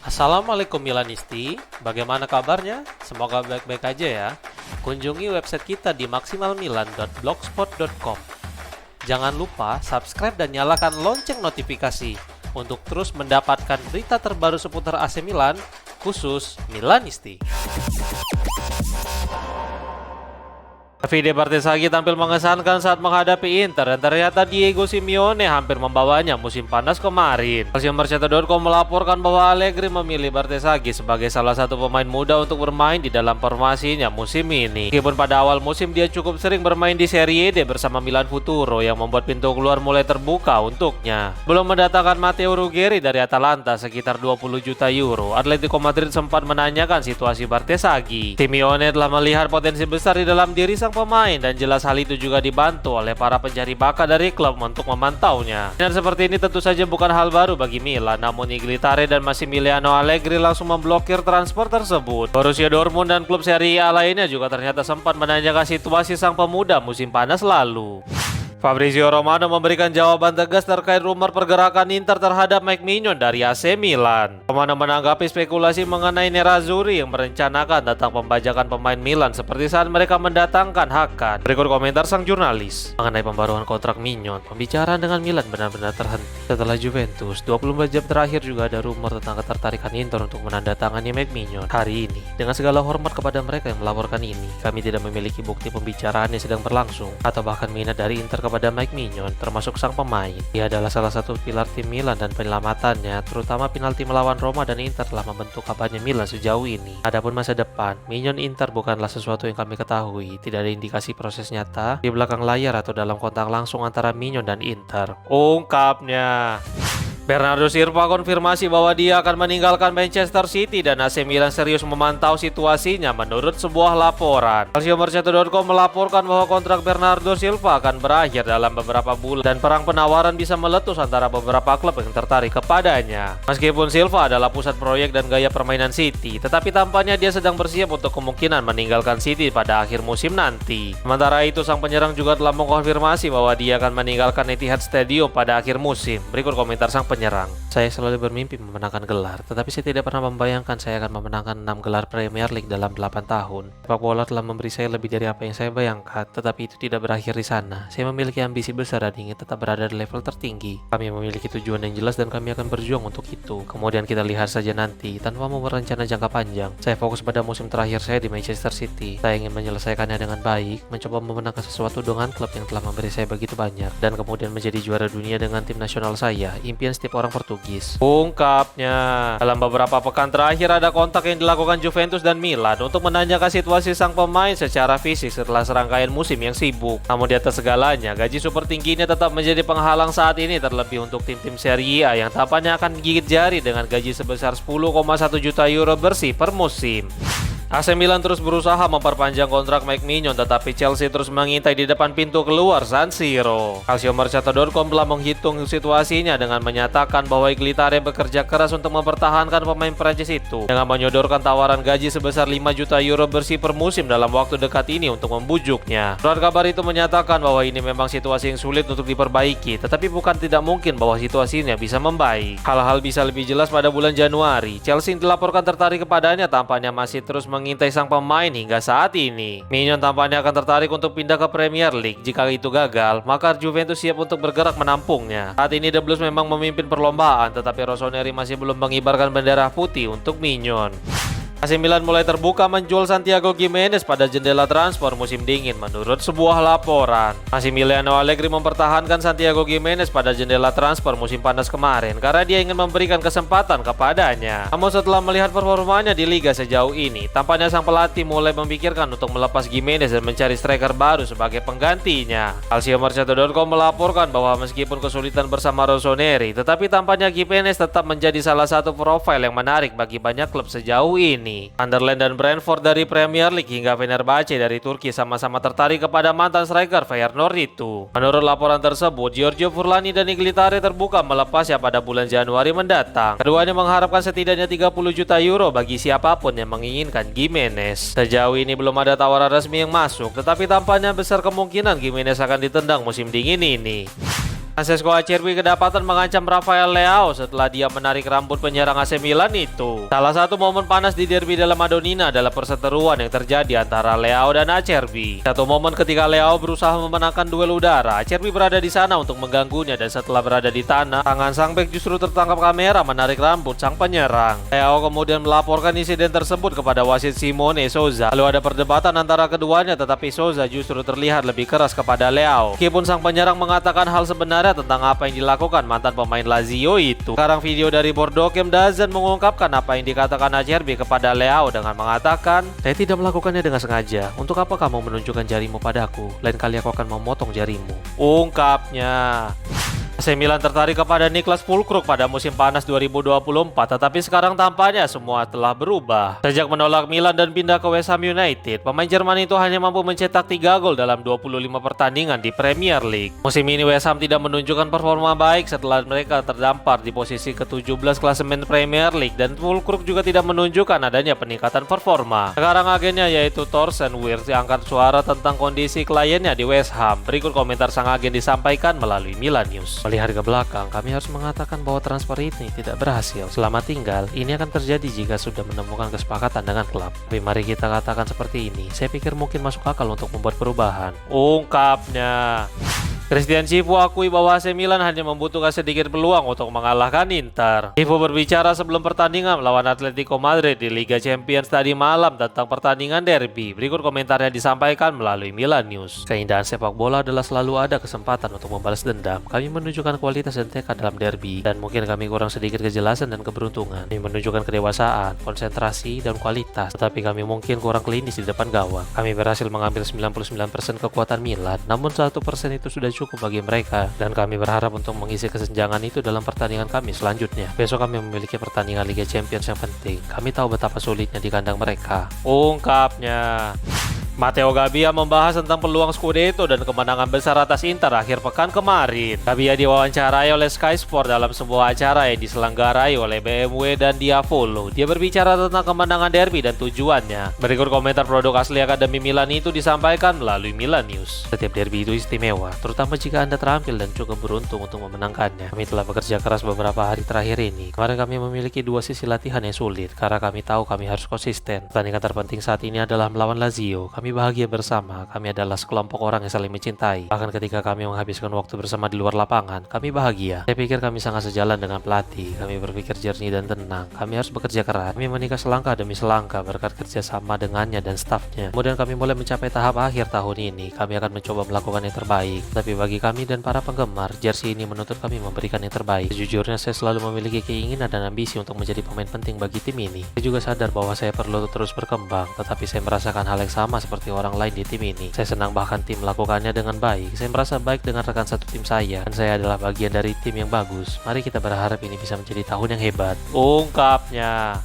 Assalamualaikum Milanisti, bagaimana kabarnya? Semoga baik-baik aja ya. Kunjungi website kita di maksimalmilan.blogspot.com. Jangan lupa subscribe dan nyalakan lonceng notifikasi untuk terus mendapatkan berita terbaru seputar AC Milan, khusus Milanisti. Davide Bartesaghi tampil mengesankan saat menghadapi Inter dan ternyata Diego Simeone hampir membawanya musim panas kemarin. Calciomercato.com melaporkan bahwa Allegri memilih Bartesaghi sebagai salah satu pemain muda untuk bermain di dalam formasinya musim ini. Meskipun pada awal musim dia cukup sering bermain di Serie D bersama Milan Futuro yang membuat pintu keluar mulai terbuka untuknya. Belum mendatangkan Matteo Ruggeri dari Atalanta sekitar 20 juta euro, Atletico Madrid sempat menanyakan situasi Bartesaghi. Simeone telah melihat potensi besar di dalam diri sang pemain dan jelas hal itu juga dibantu oleh para pencari bakat dari klub untuk memantaunya. Dan seperti ini tentu saja bukan hal baru bagi Milan, namun Iglitare dan Massimiliano Allegri langsung memblokir transfer tersebut. Borussia Dortmund dan klub Serie A lainnya juga ternyata sempat menanyakan situasi sang pemuda musim panas lalu. Fabrizio Romano memberikan jawaban tegas terkait rumor pergerakan Inter terhadap Mike Maignan dari AC Milan. Romano menanggapi spekulasi mengenai Nerazzurri yang merencanakan tentang pembajakan pemain Milan seperti saat mereka mendatangkan Hakan. Berikut komentar sang jurnalis mengenai pembaruan kontrak Maignan. Pembicaraan dengan Milan benar-benar terhenti setelah Juventus. 24 jam terakhir juga ada rumor tentang ketertarikan Inter untuk menandatangani Mike Maignan hari ini. Dengan segala hormat kepada mereka yang melaporkan ini, kami tidak memiliki bukti pembicaraan yang sedang berlangsung atau bahkan minat dari Inter kepada Mike Maignan, termasuk sang pemain. Dia adalah salah satu pilar tim Milan dan penyelamatannya, terutama penalti melawan Roma dan Inter telah membentuk kabarnya Milan sejauh ini. Adapun masa depan, Maignan Inter bukanlah sesuatu yang kami ketahui. Tidak ada indikasi proses nyata di belakang layar atau dalam kontak langsung antara Maignan dan Inter, ungkapnya. Bernardo Silva konfirmasi bahwa dia akan meninggalkan Manchester City dan AC Milan serius memantau situasinya menurut sebuah laporan. Calciomercato.com melaporkan bahwa kontrak Bernardo Silva akan berakhir dalam beberapa bulan dan perang penawaran bisa meletus antara beberapa klub yang tertarik kepadanya. Meskipun Silva adalah pusat proyek dan gaya permainan City, tetapi tampaknya dia sedang bersiap untuk kemungkinan meninggalkan City pada akhir musim nanti. Sementara itu, sang penyerang juga telah mengkonfirmasi bahwa dia akan meninggalkan Etihad Stadium pada akhir musim. Berikut komentar sang penyerang. Saya selalu bermimpi memenangkan gelar, tetapi saya tidak pernah membayangkan saya akan memenangkan 6 gelar Premier League dalam 8 tahun. Sepak bola telah memberi saya lebih dari apa yang saya bayangkan, tetapi itu tidak berakhir di sana. Saya memiliki ambisi besar dan ingin tetap berada di level tertinggi. Kami memiliki tujuan yang jelas dan kami akan berjuang untuk itu. Kemudian kita lihat saja nanti, tanpa mau berencana jangka panjang. Saya fokus pada musim terakhir saya di Manchester City. Saya ingin menyelesaikannya dengan baik, mencoba memenangkan sesuatu dengan klub yang telah memberi saya begitu banyak, dan kemudian menjadi juara dunia dengan tim nasional saya, impian setiap orang Portugis, ungkapnya. Dalam beberapa pekan terakhir ada kontak yang dilakukan Juventus dan Milan untuk menanyakan situasi sang pemain secara fisik setelah serangkaian musim yang sibuk. Namun di atas segalanya, gaji super tingginya tetap menjadi penghalang saat ini, terlebih untuk tim-tim Serie A yang tampaknya akan gigit jari dengan gaji sebesar 10,1 juta euro bersih per musim. AC Milan terus berusaha memperpanjang kontrak Mike Maignan, tetapi Chelsea terus mengintai di depan pintu keluar San Siro. Calciomercato.com telah menghitung situasinya dengan menyatakan bahwa Iglitare bekerja keras untuk mempertahankan pemain Prancis itu dengan menyodorkan tawaran gaji sebesar 5 juta euro bersih per musim dalam waktu dekat ini untuk membujuknya. Surat kabar itu menyatakan bahwa ini memang situasi yang sulit untuk diperbaiki, tetapi bukan tidak mungkin bahwa situasinya bisa membaik. Hal-hal bisa lebih jelas pada bulan Januari. Chelsea dilaporkan tertarik kepadanya, tampaknya masih terus mengintai sang pemain hingga saat ini. Maignan tampaknya akan tertarik untuk pindah ke Premier League. Jika itu gagal, maka Juventus siap untuk bergerak menampungnya. Saat ini The Blues memang memimpin perlombaan, tetapi Rossoneri masih belum mengibarkan bendera putih untuk Maignan. AC Milan mulai terbuka menjual Santiago Gimenez pada jendela transfer musim dingin menurut sebuah laporan. Massimiliano Allegri mempertahankan Santiago Gimenez pada jendela transfer musim panas kemarin karena dia ingin memberikan kesempatan kepadanya. Namun setelah melihat performanya di Liga sejauh ini, tampaknya sang pelatih mulai memikirkan untuk melepas Gimenez dan mencari striker baru sebagai penggantinya. Calciomercato.com melaporkan bahwa meskipun kesulitan bersama Rossoneri, tetapi tampaknya Gimenez tetap menjadi salah satu profil yang menarik bagi banyak klub sejauh ini. Sunderland dan Brentford dari Premier League hingga Fenerbahce dari Turki sama-sama tertarik kepada mantan striker Feyenoord itu. Menurut laporan tersebut, Giorgio Furlani dan Iglitare terbuka melepasnya pada bulan Januari mendatang. Keduanya mengharapkan setidaknya 30 juta euro bagi siapapun yang menginginkan Gimenez. Sejauh ini belum ada tawaran resmi yang masuk, tetapi tampaknya besar kemungkinan Gimenez akan ditendang musim dingin ini. Francesco Acerbi kedapatan mengancam Rafael Leao setelah dia menarik rambut penyerang AC Milan itu. Salah satu momen panas di derby della Madonnina adalah perseteruan yang terjadi antara Leao dan Acerbi. Satu momen ketika Leao berusaha memenangkan duel udara, Acerbi berada di sana untuk mengganggunya dan setelah berada di tanah, tangan sang bek justru tertangkap kamera menarik rambut sang penyerang. Leao kemudian melaporkan insiden tersebut kepada wasit Simone Souza. Lalu ada perdebatan antara keduanya, tetapi Souza justru terlihat lebih keras kepada Leao. Meskipun sang penyerang mengatakan hal sebenarnya tentang apa yang dilakukan mantan pemain Lazio itu. Sekarang video dari Bordeaux Game Dazen mengungkapkan apa yang dikatakan Acerbi kepada Leao dengan mengatakan, "Saya tidak melakukannya dengan sengaja. Untuk apa kamu menunjukkan jarimu padaku? Lain kali aku akan memotong jarimu," ungkapnya. AC Milan tertarik kepada Niklas Füllkrug pada musim panas 2024, tetapi sekarang tampaknya semua telah berubah. Sejak menolak Milan dan pindah ke West Ham United, pemain Jerman itu hanya mampu mencetak 3 gol dalam 25 pertandingan di Premier League. Musim ini West Ham tidak menunjukkan performa baik setelah mereka terdampar di posisi ke-17 klasemen Premier League, dan Füllkrug juga tidak menunjukkan adanya peningkatan performa. Sekarang agennya yaitu Thorsten Wirtz angkat suara tentang kondisi kliennya di West Ham. Berikut komentar sang agen disampaikan melalui Milan News. Melihat ke belakang, kami harus mengatakan bahwa transfer ini tidak berhasil. Selamat tinggal, ini akan terjadi jika sudah menemukan kesepakatan dengan klub. Tapi mari kita katakan seperti ini, saya pikir mungkin masuk akal untuk membuat perubahan, ungkapnya. Christian Cifu akui bahwa AC Milan hanya membutuhkan sedikit peluang untuk mengalahkan Inter. Cifu berbicara sebelum pertandingan melawan Atletico Madrid di Liga Champions tadi malam tentang pertandingan derby. Berikut komentarnya disampaikan melalui Milan News. Keindahan sepak bola adalah selalu ada kesempatan untuk membalas dendam. Kami menunjukkan kualitas dan tekad dalam derby, dan mungkin kami kurang sedikit kejelasan dan keberuntungan. Kami menunjukkan kedewasaan, konsentrasi, dan kualitas, tetapi kami mungkin kurang klinis di depan gawang. Kami berhasil mengambil 99% kekuatan Milan, namun 1% itu sudah cukup bagi mereka, dan kami berharap untuk mengisi kesenjangan itu dalam pertandingan kami selanjutnya. Besok kami memiliki pertandingan Liga Champions yang penting. Kami tahu betapa sulitnya di kandang mereka, ungkapnya. Matteo Gabbia membahas tentang peluang Scudetto dan kemenangan besar atas Inter akhir pekan kemarin. Gabbia diwawancarai oleh Sky Sport dalam sebuah acara yang diselenggarai oleh BMW dan Diavolo. Dia berbicara tentang kemenangan derby dan tujuannya. Berikut komentar produk asli Akademi Milan itu disampaikan melalui Milan News. Setiap derby itu istimewa, terutama jika Anda terampil dan cukup beruntung untuk memenangkannya. Kami telah bekerja keras beberapa hari terakhir ini. Kemarin kami memiliki 2 sisi latihan yang sulit, karena kami tahu kami harus konsisten. Pertandingan terpenting saat ini adalah melawan Lazio. Kami bahagia bersama, kami adalah sekelompok orang yang saling mencintai. Bahkan ketika kami menghabiskan waktu bersama di luar lapangan, kami bahagia. Saya pikir kami sangat sejalan dengan pelatih. Kami berpikir jernih dan tenang. Kami harus bekerja keras. Kami menikah selangkah demi selangkah berkat kerjasama dengannya dan stafnya. Kemudian kami mulai mencapai tahap akhir tahun ini. Kami akan mencoba melakukan yang terbaik. Tapi bagi kami dan para penggemar, jersey ini menuntut kami memberikan yang terbaik. Sejujurnya saya selalu memiliki keinginan dan ambisi untuk menjadi pemain penting bagi tim ini. Saya juga sadar bahwa saya perlu terus berkembang, tetapi saya merasakan hal yang sama seperti orang lain di tim ini. Saya senang bahkan tim melakukannya dengan baik. Saya merasa baik dengan rekan satu tim saya, dan saya adalah bagian dari tim yang bagus. Mari kita berharap ini bisa menjadi tahun yang hebat, ungkapnya.